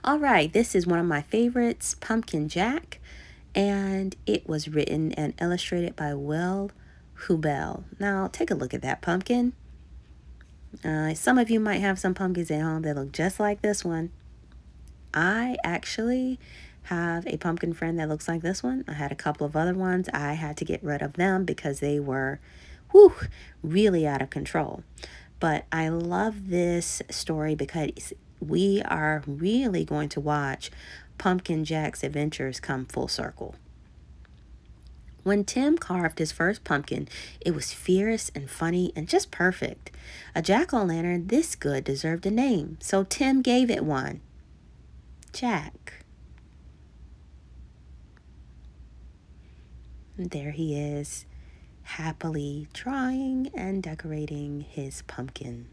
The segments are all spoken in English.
All right, this is one of my favorites, Pumpkin Jack, and it was written and illustrated by Will Hubel. Now, take a look at that pumpkin. Some of you might have some pumpkins at home that look just like this one. I actually have a pumpkin friend that looks like this one. I had a couple of other ones. I had to get rid of them because they were, really out of control. But I love this story because we are really going to watch Pumpkin Jack's adventures come full circle. When Tim carved his first pumpkin, it was fierce and funny and just perfect. A jack-o'-lantern this good deserved a name, so Tim gave it one. Jack. And there he is, happily drawing and decorating his pumpkin.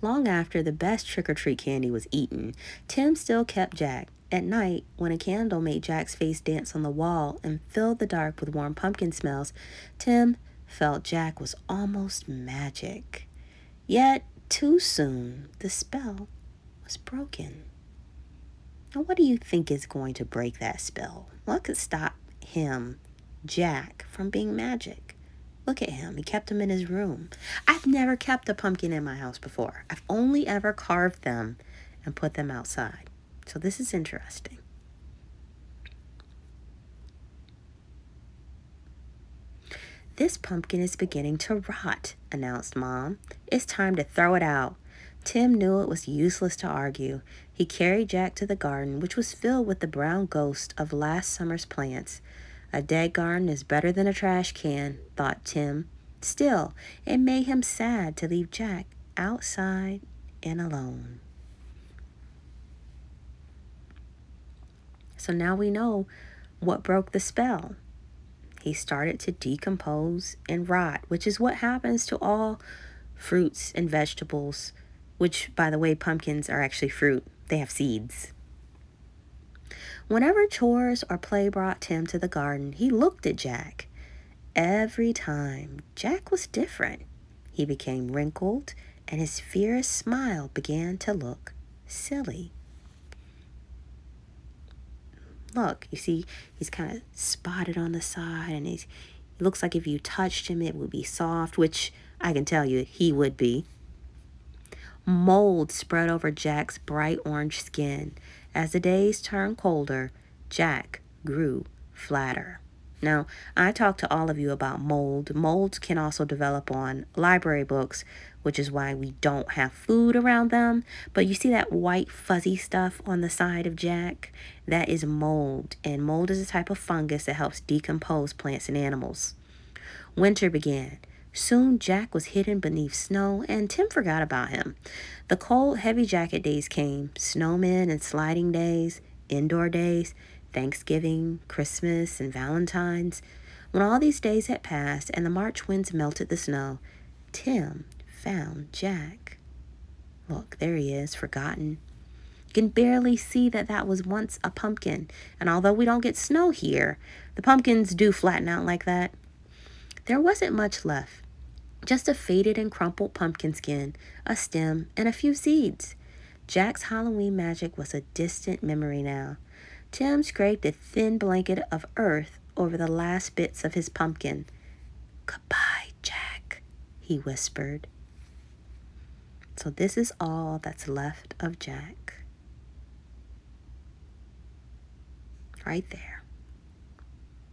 Long after the best trick-or-treat candy was eaten, Tim still kept Jack. At night, when a candle made Jack's face dance on the wall and filled the dark with warm pumpkin smells, Tim felt Jack was almost magic. Yet, too soon, the spell was broken. Now, what do you think is going to break that spell? What could stop him, Jack, from being magic? Look at him. He kept them in his room. I've never kept a pumpkin in my house before. I've only ever carved them and put them outside. So this is interesting. This pumpkin is beginning to rot, announced Mom. It's time to throw it out. Tim knew it was useless to argue. He carried Jack to the garden, which was filled with the brown ghost of last summer's plants. A dead garden is better than a trash can, thought Tim. Still, it made him sad to leave Jack outside and alone. So now we know what broke the spell. He started to decompose and rot, which is what happens to all fruits and vegetables, which, by the way, pumpkins are actually fruit. They have seeds. Whenever chores or play brought Tim to the garden, he looked at Jack. Every time, Jack was different. He became wrinkled, and his fierce smile began to look silly. Look, you see, he's kind of spotted on the side, and he looks like if you touched him, it would be soft, which I can tell you he would be. Mold spread over Jack's bright orange skin. As the days turned colder, Jack grew flatter. Now, I talked to all of you about mold. Molds can also develop on library books, which is why we don't have food around them. But you see that white fuzzy stuff on the side of Jack? That is mold, and mold is a type of fungus that helps decompose plants and animals. Winter began. Soon Jack was hidden beneath snow, and Tim forgot about him. The cold, heavy jacket days came, snowmen and sliding days, indoor days, Thanksgiving, Christmas, and Valentine's. When all these days had passed and the March winds melted the snow, Tim found Jack. Look, there he is, forgotten. You can barely see that was once a pumpkin, and although we don't get snow here, the pumpkins do flatten out like that. There wasn't much left. Just a faded and crumpled pumpkin skin, a stem, and a few seeds. Jack's Halloween magic was a distant memory now. Tim scraped a thin blanket of earth over the last bits of his pumpkin. "Goodbye, Jack," he whispered. So this is all that's left of Jack. Right there.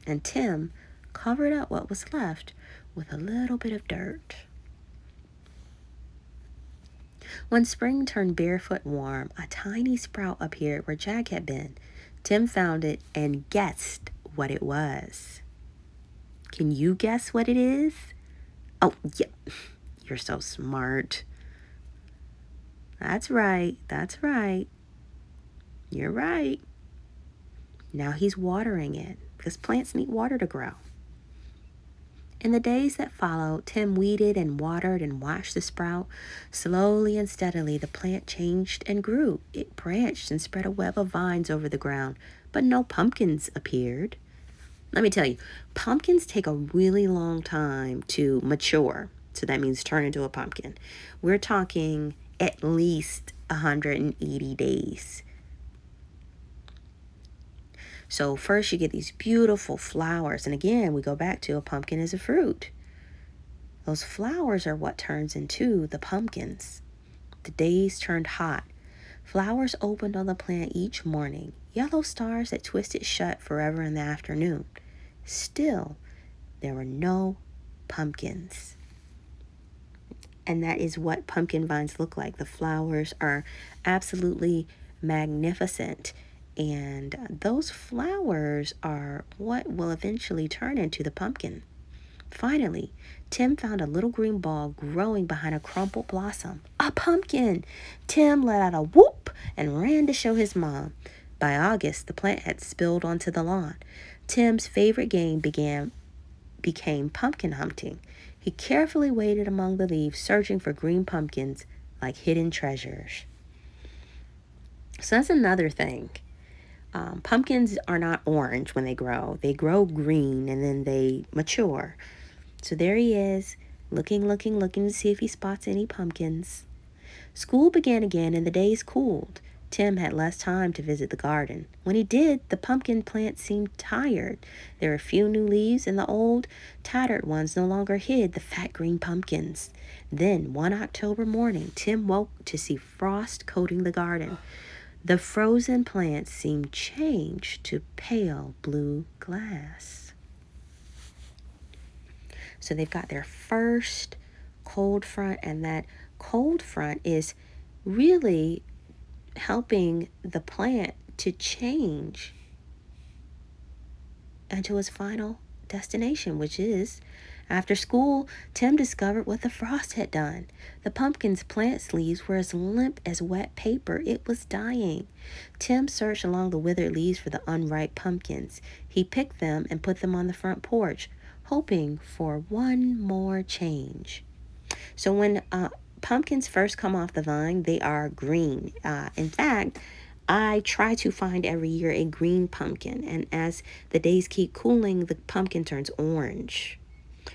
And Tim covered up what was left with a little bit of dirt. When spring turned barefoot warm, a tiny sprout appeared where Jack had been. Tim found it and guessed what it was. Can you guess what it is? Oh, yeah, you're so smart. That's right. You're right. Now he's watering it because plants need water to grow. In the days that followed, Tim weeded and watered and watched the sprout. Slowly and steadily, the plant changed and grew. It branched and spread a web of vines over the ground, but no pumpkins appeared. Let me tell you, pumpkins take a really long time to mature. So that means turn into a pumpkin. We're talking at least 180 days. So first you get these beautiful flowers. And again, we go back to a pumpkin is a fruit. Those flowers are what turns into the pumpkins. The days turned hot. Flowers opened on the plant each morning, yellow stars that twisted shut forever in the afternoon. Still, there were no pumpkins. And that is what pumpkin vines look like. The flowers are absolutely magnificent. And those flowers are what will eventually turn into the pumpkin. Finally, Tim found a little green ball growing behind a crumpled blossom. A pumpkin! Tim let out a whoop and ran to show his mom. By August, the plant had spilled onto the lawn. Tim's favorite game became pumpkin hunting. He carefully waded among the leaves, searching for green pumpkins like hidden treasures. So that's another thing. Pumpkins are not orange when they grow. They grow green and then they mature. So there he is, looking to see if he spots any pumpkins. School began again and the days cooled. Tim had less time to visit the garden. When he did, the pumpkin plant seemed tired. There were few new leaves, and the old, tattered ones no longer hid the fat green pumpkins. Then, one October morning, Tim woke to see frost coating the garden. The frozen plants seemed changed to pale blue glass. So they've got their first cold front, and that cold front is really helping the plant to change into its final destination, which is after school. Tim discovered what the frost had done. The pumpkin's plant leaves were as limp as wet paper. It was dying. Tim searched along the withered leaves for the unripe pumpkins. He picked them and put them on the front porch, hoping for one more change. So when pumpkins first come off the vine, they are green. In fact, I try to find every year a green pumpkin, and as the days keep cooling, the pumpkin turns orange.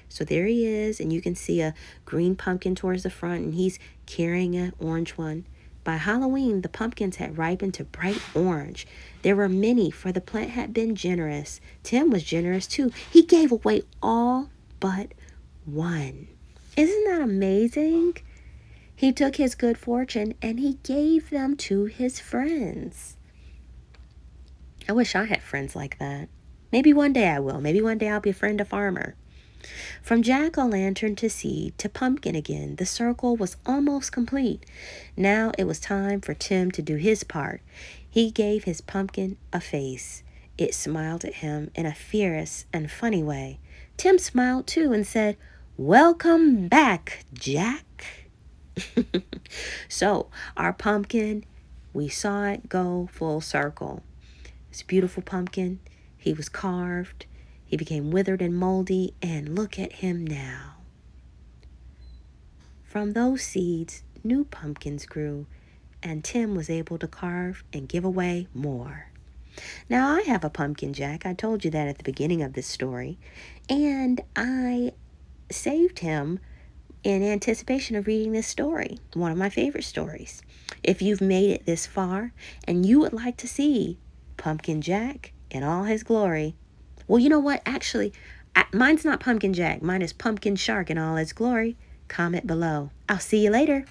So there he is, and you can see a green pumpkin towards the front, and he's carrying an orange one. By Halloween, the pumpkins had ripened to bright orange. There were many, for the plant had been generous. Tim was generous too. He gave away all but one. Isn't that amazing? He took his good fortune and he gave them to his friends. I wish I had friends like that. Maybe one day I will. Maybe one day I'll befriend a farmer. From jack-o'-lantern to seed to pumpkin again, the circle was almost complete. Now it was time for Tim to do his part. He gave his pumpkin a face. It smiled at him in a fierce and funny way. Tim smiled too and said, "Welcome back, Jack." So our pumpkin, we saw it go full circle. This beautiful pumpkin, he was carved, he became withered and moldy, and look at him now. From those seeds, new pumpkins grew, and Tim was able to carve and give away more. Now I have a pumpkin jack. I told you that at the beginning of this story, and I saved him in anticipation of reading this story, one of my favorite stories. If you've made it this far and you would like to see Pumpkin Jack in all his glory, well, you know what? Actually, mine's not Pumpkin Jack. Mine is Pumpkin Shark in all its glory. Comment below. I'll see you later.